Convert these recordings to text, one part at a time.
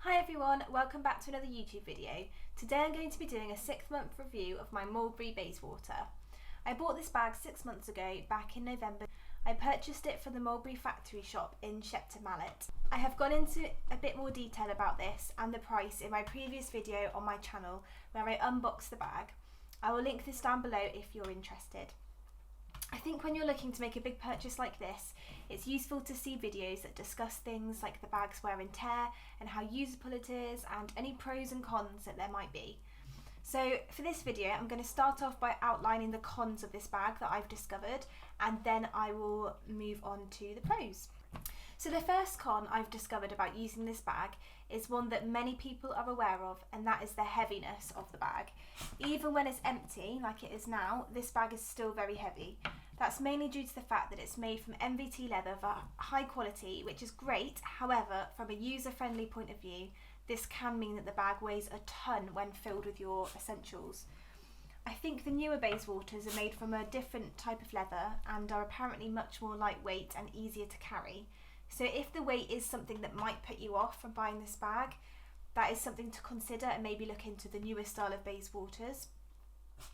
Hi everyone, welcome back to another YouTube video. Today I'm going to be doing a 6-month review of my Mulberry Bayswater. I bought this bag 6 months ago, back in November. I purchased it from the Mulberry factory shop in Shepton Mallet. I have gone into a bit more detail about this and the price in my previous video on my channel where I unboxed the bag. I will link this down below if you're interested. I think when you're looking to make a big purchase like this, it's useful to see videos that discuss things like the bag's wear and tear and how usable it is and any pros and cons that there might be. So for this video I'm going to start off by outlining the cons of this bag that I've discovered, and then I will move on to the pros. So the first con I've discovered about using this bag is one that many people are aware of, and that is the heaviness of the bag. Even when it's empty, like it is now, this bag is still very heavy. That's mainly due to the fact that it's made from MVT leather of high quality, which is great. However, from a user-friendly point of view, this can mean that the bag weighs a ton when filled with your essentials. I think the newer Bayswaters are made from a different type of leather and are apparently much more lightweight and easier to carry. So if the weight is something that might put you off from buying this bag, that is something to consider and maybe look into the newer style of Bayswaters.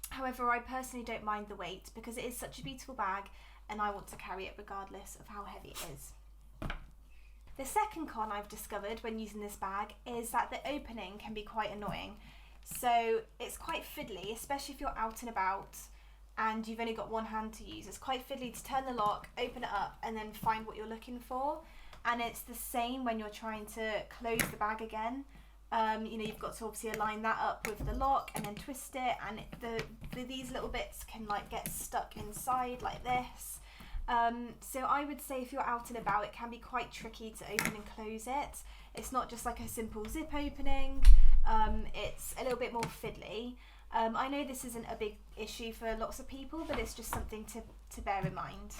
However, I personally don't mind the weight because it is such a beautiful bag and I want to carry it regardless of how heavy it is. The second con I've discovered when using this bag is that the opening can be quite annoying. So it's quite fiddly, especially if you're out and about and you've only got one hand to use. It's quite fiddly to turn the lock, open it up and then find what you're looking for. And it's the same when you're trying to close the bag again. You've got to obviously align that up with the lock and then twist it, and these little bits can like get stuck inside like this. So I would say if you're out and about, it can be quite tricky to open and close it. It's not just like a simple zip opening, it's a little bit more fiddly. I know this isn't a big issue for lots of people, but it's just something to bear in mind.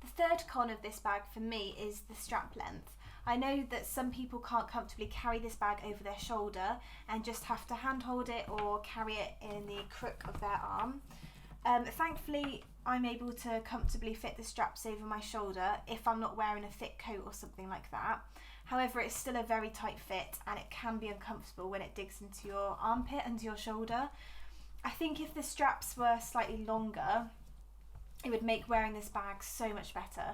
The third con of this bag for me is the strap length. I know that some people can't comfortably carry this bag over their shoulder and just have to handhold it or carry it in the crook of their arm. Thankfully, I'm able to comfortably fit the straps over my shoulder if I'm not wearing a thick coat or something like that. However, it's still a very tight fit and it can be uncomfortable when it digs into your armpit and your shoulder. I think if the straps were slightly longer, it would make wearing this bag so much better.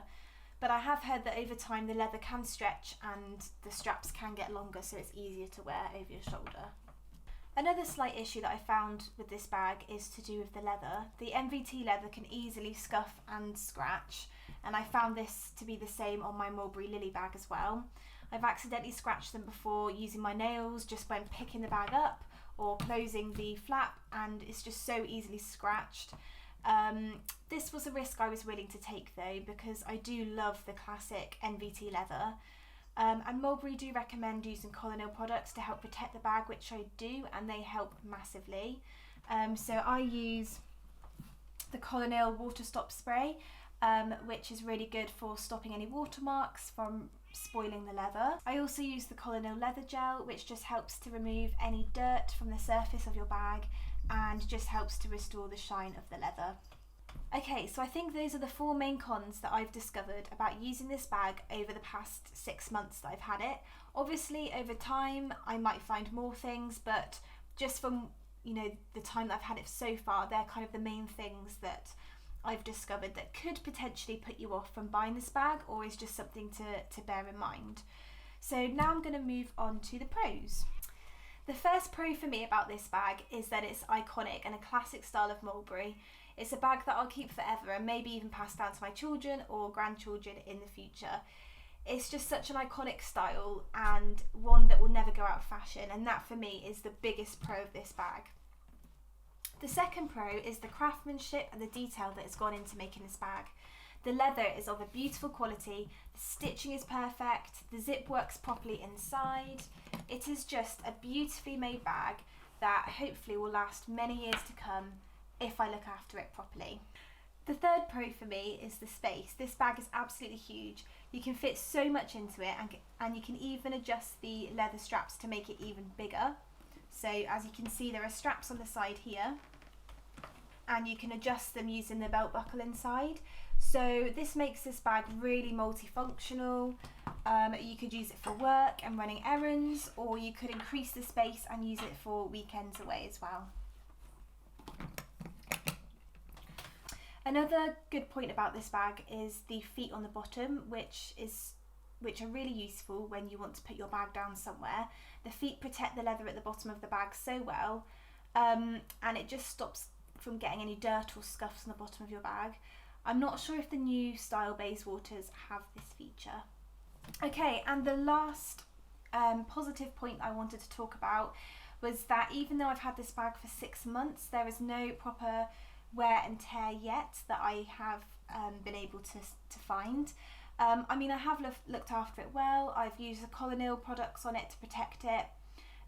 But I have heard that over time the leather can stretch and the straps can get longer, so it's easier to wear over your shoulder. Another slight issue that I found with this bag is to do with the leather. The MVT leather can easily scuff and scratch, and I found this to be the same on my Mulberry Lily bag as well. I've accidentally scratched them before using my nails just when picking the bag up or closing the flap, and it's just so easily scratched. This was a risk I was willing to take though, because I do love the classic MVT leather, and Mulberry do recommend using Colonel products to help protect the bag, which I do, and they help massively. So I use the Colonel water stop spray, which is really good for stopping any watermarks from spoiling the leather. I also use the Colonel leather gel, which just helps to remove any dirt from the surface of your bag and just helps to restore the shine of the leather. Okay, so I think those are the 4 main cons that I've discovered about using this bag over the past 6 months that I've had it. Obviously over time I might find more things, but just from the time that I've had it so far, they're kind of the main things that I've discovered that could potentially put you off from buying this bag, or is just something to bear in mind. So now I'm going to move on to the pros. The first pro for me about this bag is that it's iconic and a classic style of Mulberry. It's a bag that I'll keep forever and maybe even pass down to my children or grandchildren in the future. It's just such an iconic style and one that will never go out of fashion, and that for me is the biggest pro of this bag. The second pro is the craftsmanship and the detail that has gone into making this bag. The leather is of a beautiful quality, the stitching is perfect, the zip works properly inside. It is just a beautifully made bag that hopefully will last many years to come if I look after it properly. The third pro for me is the space. This bag is absolutely huge. You can fit so much into it, and you can even adjust the leather straps to make it even bigger. So as you can see, there are straps on the side here, and you can adjust them using the belt buckle inside. So this makes this bag really multifunctional. You could use it for work and running errands, or you could increase the space and use it for weekends away as well. Another good point about this bag is the feet on the bottom, which are really useful when you want to put your bag down somewhere. The feet protect the leather at the bottom of the bag so well, and it just stops from getting any dirt or scuffs on the bottom of your bag. I'm not sure if the new style Bayswaters have this feature. Okay, and the last positive point I wanted to talk about was that even though I've had this bag for 6 months, there is no proper wear and tear yet that I have been able to find. I mean, I have looked after it well. I've used the Colonil products on it to protect it,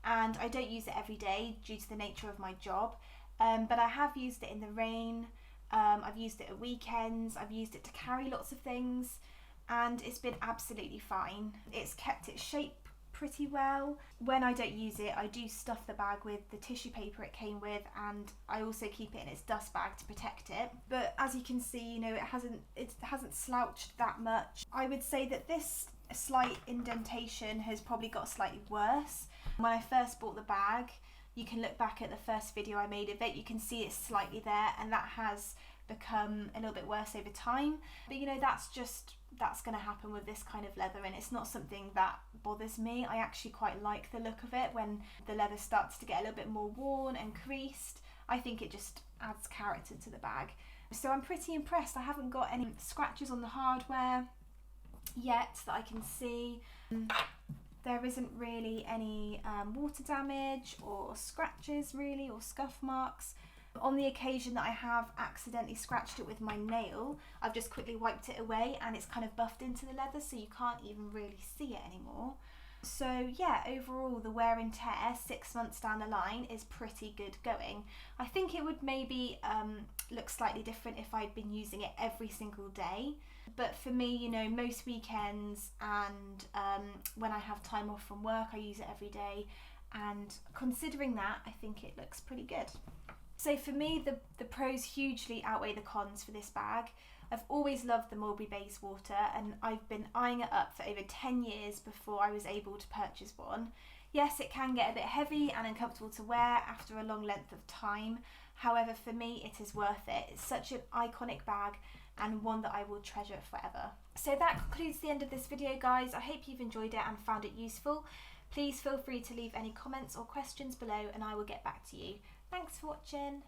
and I don't use it every day due to the nature of my job, but I have used it in the rain. I've used it at weekends, I've used it to carry lots of things, and it's been absolutely fine. It's kept its shape pretty well. When I don't use it, I do stuff the bag with the tissue paper it came with, and I also keep it in its dust bag to protect it. But as you can see, you know, it hasn't slouched that much. I would say that this slight indentation has probably got slightly worse. When I first bought the bag, you can look back at the first video I made of it, you can see it's slightly there, and that has become a little bit worse over time. But you know, that's going to happen with this kind of leather, and it's not something that bothers me. I actually quite like the look of it when the leather starts to get a little bit more worn and creased. I think it just adds character to the bag. So I'm pretty impressed. I haven't got any scratches on the hardware yet that I can see. There isn't really any water damage or scratches really, or scuff marks. On the occasion that I have accidentally scratched it with my nail, I've just quickly wiped it away and it's kind of buffed into the leather, so you can't even really see it anymore. So yeah, overall the wear and tear 6 months down the line is pretty good going. I think it would maybe look slightly different if I'd been using it every single day. But for me, you know, most weekends and when I have time off from work, I use it every day. And considering that, I think it looks pretty good. So for me, the pros hugely outweigh the cons for this bag. I've always loved the Mulberry Bayswater, and I've been eyeing it up for over 10 years before I was able to purchase one. Yes, it can get a bit heavy and uncomfortable to wear after a long length of time. However, for me, it is worth it. It's such an iconic bag and one that I will treasure forever. So that concludes the end of this video, guys. I hope you've enjoyed it and found it useful. Please feel free to leave any comments or questions below and I will get back to you. Thanks for watching.